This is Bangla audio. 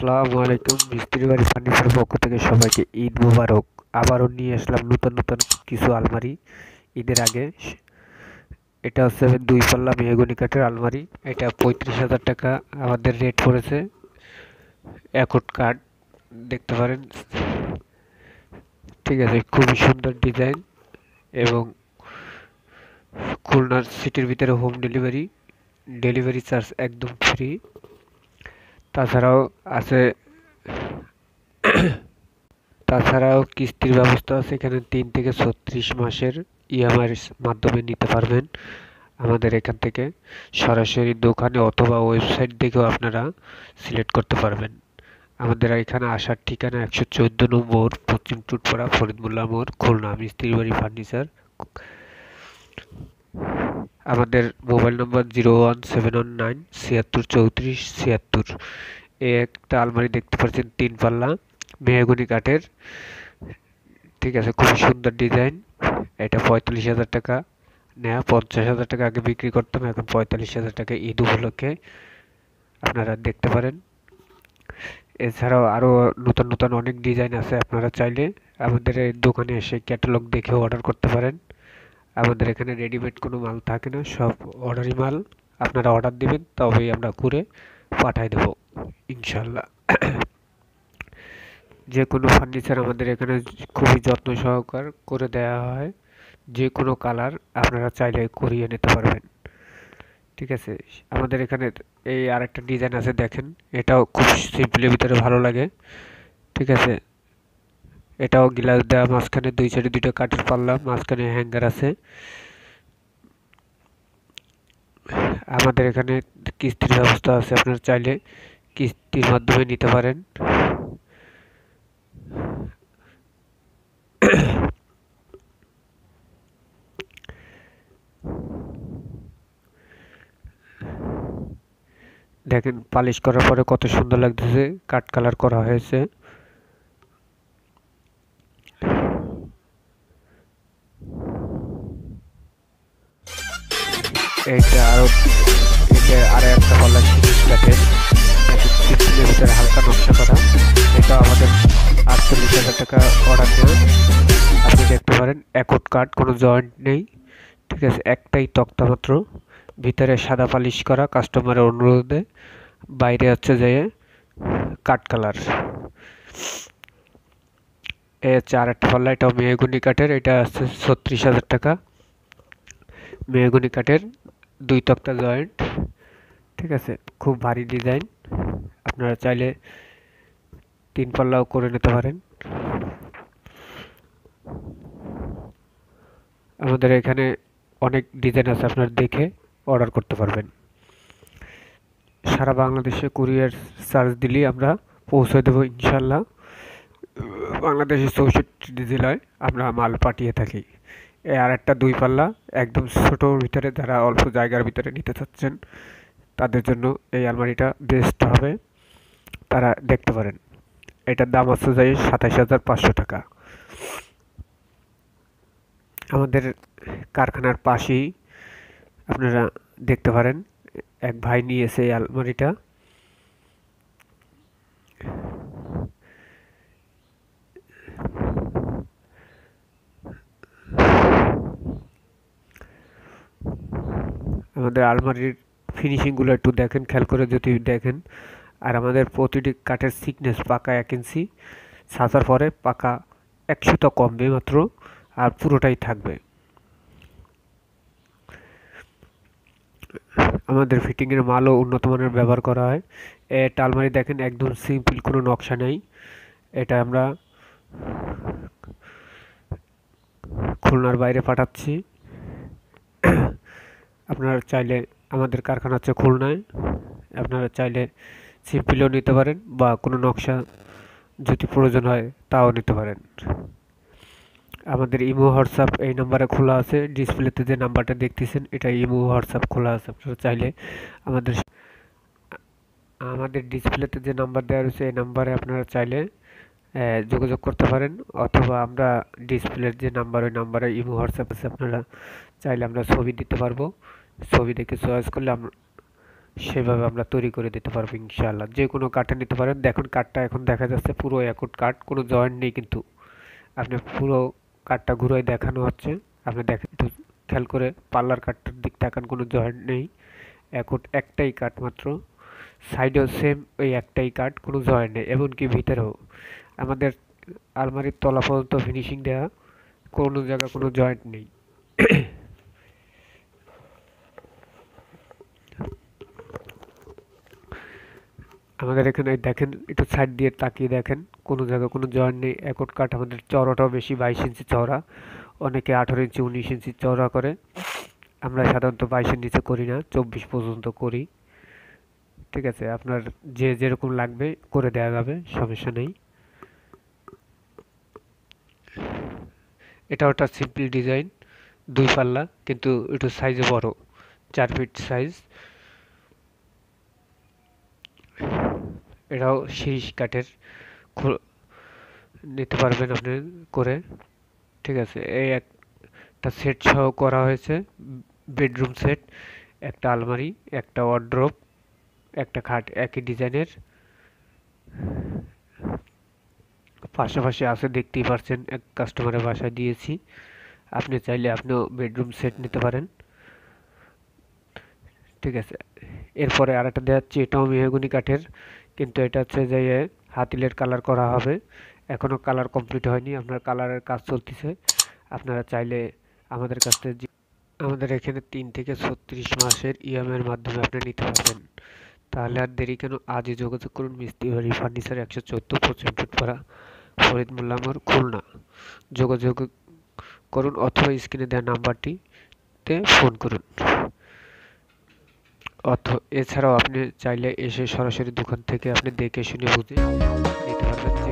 আসসালামু আলাইকুম। মিস্ত্রি বাড়ি ফার্নিচার পক্ষ থেকে সবাইকে ঈদ মোবারক। আবারও নিয়ে আসলাম নতুন নতুন কিছু আলমারি ঈদের আগে। এটা হচ্ছে 2 পাল্লা মেহগনি কাঠের আলমারি। এটা 35,000 টাকা আমাদের রেট পড়েছে। অ্যাকোর্ড কাঠ দেখতে পারেন, ঠিক আছে, খুবই সুন্দর ডিজাইন এবং খুলনার সিটির ভিতরে হোম ডেলিভারি, ডেলিভারি চার্জ একদম ফ্রি। তাছাড়াও আছে তাছাড়াও কিস্তির ব্যবস্থা আছে এখানে। 3 থেকে 36 মাসের ইএমআইয়ের মাধ্যমে নিতে পারবেন আমাদের এখান থেকে। সরাসরি দোকানে অথবা ওয়েবসাইট দেখেও আপনারা সিলেক্ট করতে পারবেন। আমাদের এখানে আসার ঠিকানা 114 নম্বর পশ্চিম টুটপাড়া ফরিদমুল্লাহ মোড়, খুলনা, মিস্ত্রি বাড়ি ফার্নিচার। আমাদের মোবাইল নম্বর 01719 76 34 76। এই একটা আলমারি দেখতে পাচ্ছেন 3 পাল্লা মেহগনি কাঠের, ঠিক আছে, খুবই সুন্দর ডিজাইন। এটা 45,000 টাকা নেয়া। 50,000 টাকা আগে বিক্রি করতাম, এখন 45,000 টাকা ঈদ উপলক্ষে আপনারা দেখতে পারেন। এছাড়াও আরও নতুন নতুন অনেক ডিজাইন আছে, আপনারা চাইলে আমাদের এই দোকানে এসে ক্যাটালগ দেখে অর্ডার করতে পারেন। আমাদের এখানে রেডিমেড কোনো মাল থাকে না, সব অর্ডারি মাল। আপনারা অর্ডার দিবেন, তবেই আমরা করে পাঠাই দেব ইনশাল্লাহ। যে কোনো ফার্নিচার আমাদের এখানে খুবই যত্ন সহকার করে দেওয়া হয়। যে কোনো কালার আপনারা চাইলে করিয়ে নিতে পারবেন, ঠিক আছে। আমাদের এখানে এই আরেকটা ডিজাইন আছে, দেখেন, এটাও খুব সিম্পলের ভিতরে ভালো লাগে, ঠিক আছে। এটাও গ্লাস দেওয়া, মাঝখানে 2 সাইডে 2টা কাঠের পাল্লা, মাঝখানে হ্যাঙ্গার আছে। আমাদের এখানে কিস্তির ব্যবস্থা আছে, আপনারা চাইলে কিস্তির মাধ্যমে নিতে পারেন। দেখেন পালিশ করার পরে কত সুন্দর লাগতেছে, কাঠ কালার করা হয়েছে। এটা আরো একটা পাল্লা সিরিজ কাঠের, সিম্পলের ভিতরে হালকা নকশা করা। এটা আমাদের 48,000 টাকা অর্ডার দেওয়া। আপনি দেখতে পারেন অ্যাকোর্ড কাঠ, কোনো জয়েন্ট নেই, ঠিক আছে, একটাই তক্তা মাত্র, ভিতরে সাদা পালিশ করা কাস্টমারের অনুরোধে, বাইরে হচ্ছে যে কাঠ কালার। এ হচ্ছে আরেকটা পাল্লা, এটাও মেহগনি কাঠের, এটা আছে 36,000 টাকা। মেহগনি কাঠের 2 তক্তা জয়েন্ট, ঠিক আছে, খুব ভারী ডিজাইন। আপনারা চাইলে 3 পাল্লাও করে নিতে পারেন। আমাদের এখানে অনেক ডিজাইন আছে, আপনারা দেখে অর্ডার করতে পারবেন। সারা বাংলাদেশে কুরিয়ার চার্জ দিলেই আমরা পৌঁছে দেবো ইনশাল্লাহ। বাংলাদেশের 64 জেলায় আমরা মাল পাঠিয়ে থাকি। আর একটা 2 পাল্লা একদম ছোটোর ভিতরে, যারা অল্প জায়গার ভিতরে নিতে চাচ্ছেন তাদের জন্য এই আলমারিটা বেস্ট হবে, তারা দেখতে পারেন। এটার দাম হচ্ছে যাই 27,500 টাকা। আমাদের কারখানার পাশেই আপনারা দেখতে পারেন, এক ভাই নিয়েছে এই আলমারিটা। আমাদের আলমারির ফিনিশিংগুলো একটু দেখেন, খেয়াল করে যদি দেখেন। আর আমাদের প্রতিটি কাঠের থিকনেস পাকা 1 ইঞ্চি, ছাঁচার পরে পাকা 1 সুতা কমবে মাত্র, আর পুরোটাই থাকবে। আমাদের ফিটিংয়ের মালও উন্নত মানের ব্যবহার করা হয়। এটা আলমারি দেখেন একদম সিম্পল, কোনো নকশা নেই। এটা আমরা খুলনার বাইরে পাঠাচ্ছি। আপনারা চাইলে, আমাদের কারখানা হচ্ছে খুলনায়, আপনারা চাইলে সিম্পলও নিতে পারেন, বা কোনো নকশা যদি প্রয়োজন হয় তাও নিতে পারেন। আমাদের ইমো হোয়াটসঅ্যাপ এই নাম্বারে খোলা আছে। ডিসপ্লেতে যে নাম্বারটা দেখতেছেন এটা ইমো হোয়াটসঅ্যাপ খোলা আছে। আপনারা চাইলে আমাদের ডিসপ্লেতে যে নাম্বার দেওয়া রয়েছে এই নাম্বারে আপনারা চাইলে যোগাযোগ করতে পারেন, অথবা আমরা ডিসপ্লের যে নাম্বার, ওই নাম্বারে ইমো হোয়াটসঅ্যাপ আছে, আপনারা চাইলে আমরা ছবি দিতে পারবো। ছবি দেখে চয়েস করলে সেভাবে আমরা তৈরি করে দিতে পারবো ইনশাআল্লাহ। যে কোনো কাঠে নিতে পারেন। দেখুন কাঠটা এখন দেখা যাচ্ছে পুরো অ্যাকুট কাঠ, কোনো জয়েন্ট নেই কিন্তু। আপনি পুরো কাঠটা ঘুরাই দেখানো হচ্ছে, আপনি দেখেন একটু খেয়াল করে পাল্লার কাঠটার দিক তাকান, কোনো জয়েন্ট নেই, অ্যাকুট একটাই কাঠ মাত্র। সাইডেও সেম ওই একটাই কাঠ, কোনো জয়েন্ট নেই, এমনকি ভিতরেও আমাদের আলমারির তলা পর্যন্ত ফিনিশিং দেওয়া, কোনো জায়গা কোনো জয়েন্ট নেই। আমাদের এখানে দেখেন, একটু সাইড দিয়ে তাকিয়ে দেখেন, কোনো জায়গায় কোনো জয়েন্ট নেই, অ্যাকুট কাঠ। আমাদের চওড়াটাও বেশি, 22 ইঞ্চি চওড়া, অনেকে 18 ইঞ্চি 19 ইঞ্চি চওড়া করে। আমরা সাধারণত 22-এর নিচে করি না, 24 পর্যন্ত করি। ঠিক আছে, আপনার যে যেরকম লাগবে করে দেওয়া যাবে, সমস্যা নেই। এটা ওটা সিম্পল ডিজাইন, 2 পাল্লা, কিন্তু একটু সাইজে বড়, 4 ফিট সাইজ। এটাও শিরিষ কাঠের, নিতে পারবেন আপনি করে। ঠিক আছে, এই একটা সেট সহ করা হয়েছে, বেডরুম সেট, একটা আলমারি, একটা ওয়ার্ড্রোব, একটা খাট, একই ডিজাইনের। পাশাপাশি আছে, দেখতেই পারছেন, এক কাস্টমারের বাসায় দিয়েছি। আপনি চাইলে আপনিও বেডরুম সেট নিতে পারেন। ঠিক আছে, এরপরে আরেকটা দেখাচ্ছি, এটাও মেহগনি কাঠের, কিন্তু এটা হচ্ছে যে হাতিলের কালার করা হবে, এখনো কালার কমপ্লিট হয়নি, আপনার কালারের কাজ চলতেছে। আপনারা চাইলে আমাদের কাছ থেকে, আমাদের এখানে 3 থেকে 36 মাসের ইএমআই এর মাধ্যমে আপনি নিতে পারবেন। তাহলে আর দেরি কেন, আজই যোগাযোগ করুন। মিস্ত্রি বাড়ি ফার্নিচার, 114 পশ্চিম ফুটপাড়া, ফরিদ মোল্লা মোড়, খুলনা। যোগাযোগ করুন অথবা স্ক্রিনে দেওয়া নাম্বারটিতে ফোন করুন। এছাড়াও আপনি চাইলে এসে সরাসরি দোকান থেকে আপনি দেখে শুনে বুঝে নিতে পারবেন যে